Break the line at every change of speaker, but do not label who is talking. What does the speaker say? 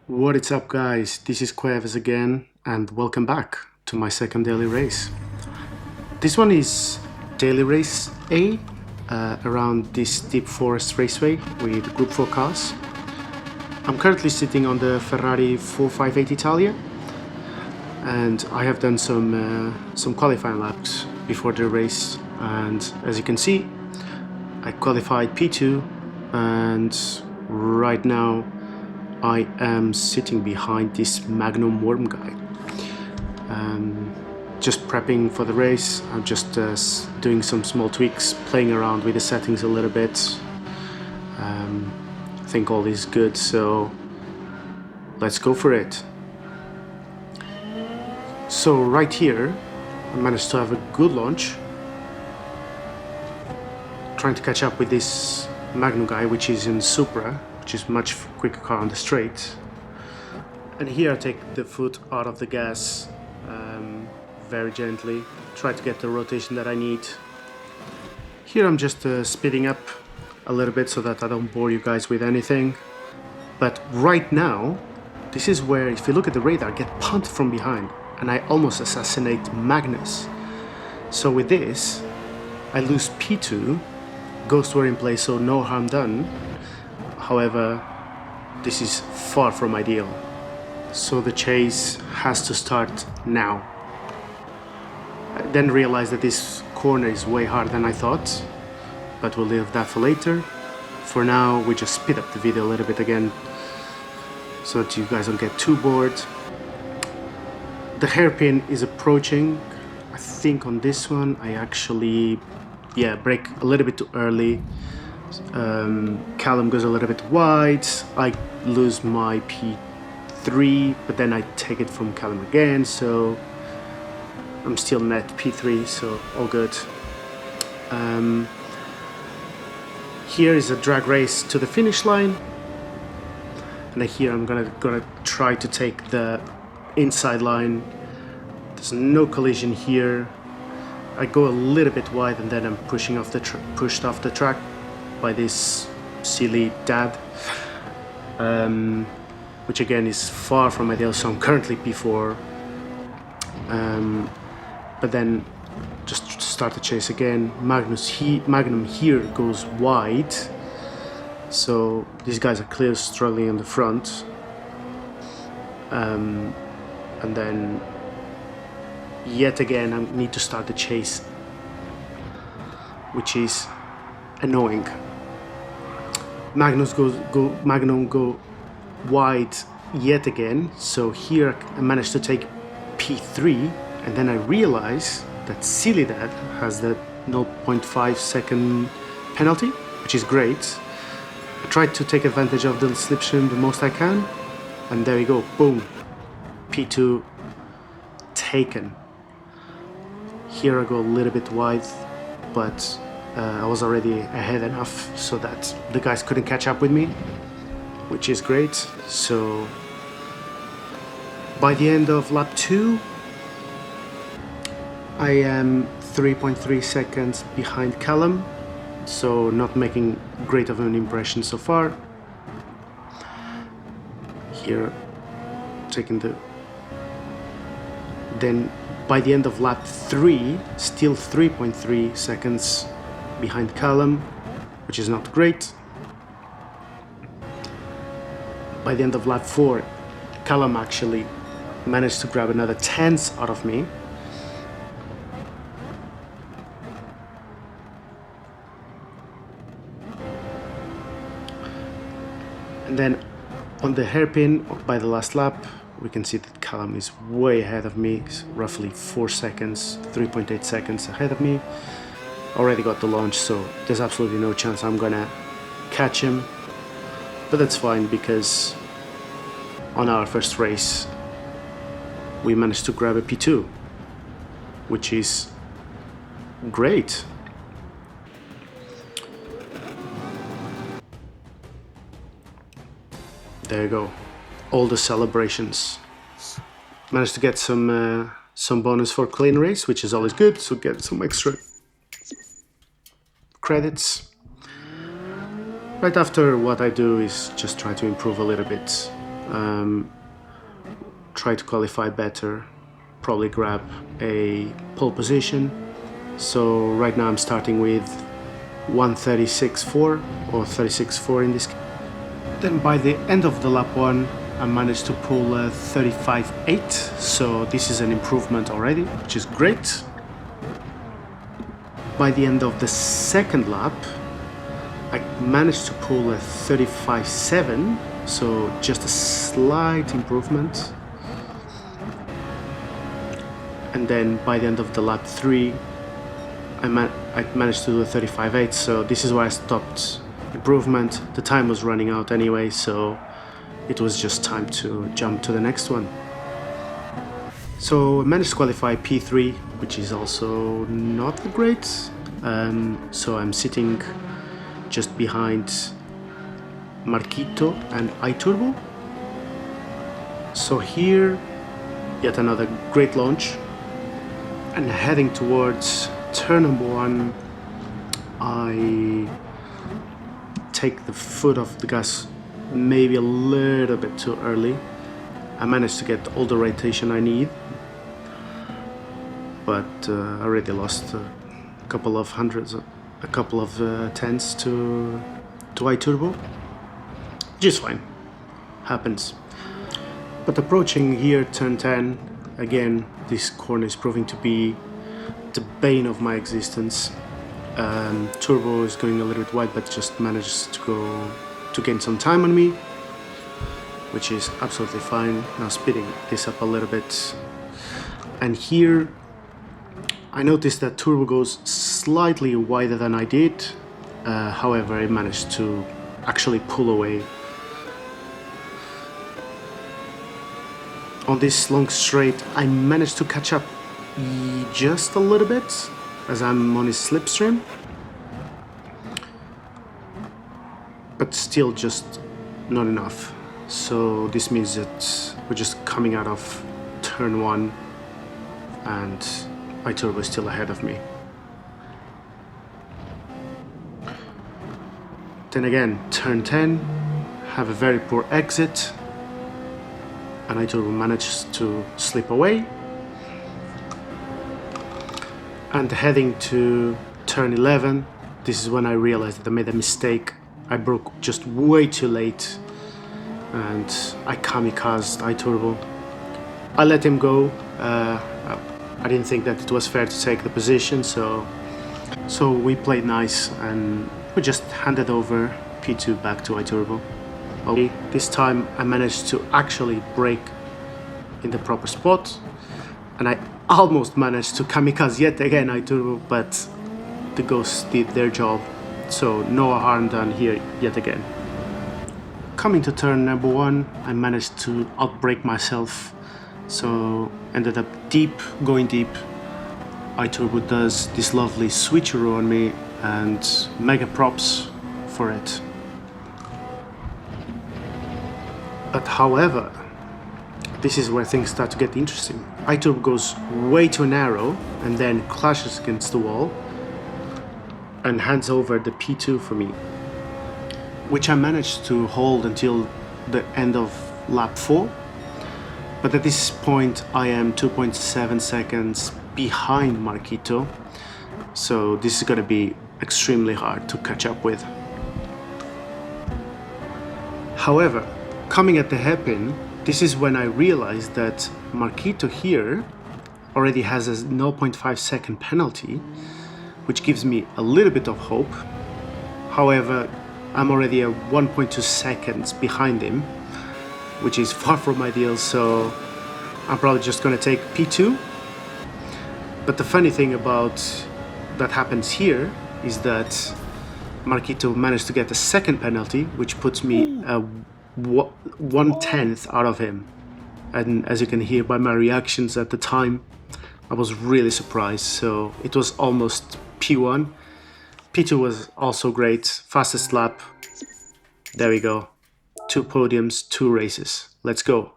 What is up, guys? This is Cuevas again, and welcome back to my second daily race. This one is daily race A around this deep forest raceway with Group 4 cars. I'm currently sitting on the Ferrari 458 Italia, and I have done some qualifying laps before the race, and as you can see, I qualified P2, and right now I am sitting behind this Magnum worm guy. Just prepping for the race. I'm just doing some small tweaks, playing around with the settings a little bit. I think all is good, so let's go for it. So right here, I managed to have a good launch, trying to catch up with this Magnum guy, which is in Supra, which is much quicker car on the straight. And here I take the foot out of the gas very gently, try to get the rotation that I need. Here I'm just speeding up a little bit so that I don't bore you guys with anything. But right now, this is where, if you look at the radar, I get punted from behind and I almost assassinate Magnus. So with this, I lose P2, ghost were in place, so no harm done. However, this is far from ideal. So the chase has to start now. I then realized that this corner is way harder than I thought, but we'll leave that for later. For now, we just speed up the video a little bit again so that you guys don't get too bored. The hairpin is approaching. I think on this one I actually brake a little bit too early. Callum goes a little bit wide. I lose my P3, but then I take it from Callum again, so I'm still net P3, so all good. Here is a drag race to the finish line, and here I'm gonna try to take the inside line. There's no collision here. I go a little bit wide, and then I'm pushed off the track by this silly dad, which again is far from ideal. So I'm currently P4. But then just start the chase again. Magnum here goes wide, so these guys are clearly struggling in the front. And then yet again I need to start the chase, which is annoying. Magnum go wide yet again, so here I managed to take P3, and then I realize that Silly Dad has the 0.5 second penalty, which is great. I tried to take advantage of the slipstream the most I can, and there we go, boom, P2 taken. Here I go a little bit wide, but I was already ahead enough so that the guys couldn't catch up with me, which is great. So by the end of lap 2, I am 3.3 seconds behind Callum, so not making great of an impression so far. Here, taking the... Then by the end of lap 3, still 3.3 seconds behind Callum, which is not great. By the end of lap 4, Callum actually managed to grab another tenth out of me. And then on the hairpin by the last lap, we can see that Callum is way ahead of me, roughly 4 seconds, 3.8 seconds ahead of me. Already got the launch, so there's absolutely no chance I'm gonna catch him. But that's fine, because on our first race we managed to grab a P2, which is great. There you go, all the celebrations. Managed to get some bonus for clean race, which is always good, so get some extra credits. Right after, what I do is just try to improve a little bit try to qualify better, probably grab a pole position. So right now I'm starting with 1:36.4 or 36.4 in this case. Then by the end of the lap 1 I managed to pull a 35.8, so this is an improvement already, which is great. By the end of the second lap I managed to pull a 35.7, so just a slight improvement. And then by the end of the lap 3 I managed to do a 35.8, so this is why I stopped improvement. The time was running out anyway, so it was just time to jump to the next one. So I managed to qualify P3, which is also not great. So I'm sitting just behind Marquito and iTurbo. So here, yet another great launch. And heading towards turn number 1, I take the foot off the gas maybe a little bit too early. I managed to get all the rotation I need, but I already lost a couple of tenths to iTurbo, which is fine, happens. But approaching here turn 10, again this corner is proving to be the bane of my existence. Turbo is going a little bit wide, but just manages to gain some time on me, which is absolutely fine. Now speeding this up a little bit, and here I noticed that Turbo goes slightly wider than I did. However, I managed to actually pull away. On this long straight, I managed to catch up just a little bit as I'm on his slipstream, but still just not enough. So this means that we're just coming out of turn 1 and iTurbo is still ahead of me. Then again, turn 10, have a very poor exit, and iTurbo managed to slip away. And heading to turn 11, this is when I realized that I made a mistake. I broke just way too late and I kamikazed iTurbo. I let him go. I didn't think that it was fair to take the position, so we played nice and we just handed over P2 back to iTurbo. Okay, this time I managed to actually brake in the proper spot, and I almost managed to kamikaze yet again iTurbo, but the ghosts did their job, so no harm done here yet again. Coming to turn number 1, I managed to outbrake myself, so ended up going deep. iTurbo does this lovely switcheroo on me, and mega props for it. But however, this is where things start to get interesting. iTurbo goes way too narrow and then clashes against the wall and hands over the P2 for me, which I managed to hold until the end of lap 4. But at this point I am 2.7 seconds behind Marquito, so this is going to be extremely hard to catch up with. However, coming at the hairpin, this is when I realized that Marquito here already has a 0.5 second penalty, which gives me a little bit of hope. However, I'm already at 1.2 seconds behind him, which is far from ideal, so I'm probably just going to take P2. But the funny thing about that happens here is that Marquito managed to get a second penalty, which puts me 1/10 out of him. And as you can hear by my reactions at the time, I was really surprised. So it was almost P1. P2 was also great, fastest lap. There we go. 2 podiums, 2 races. Let's go.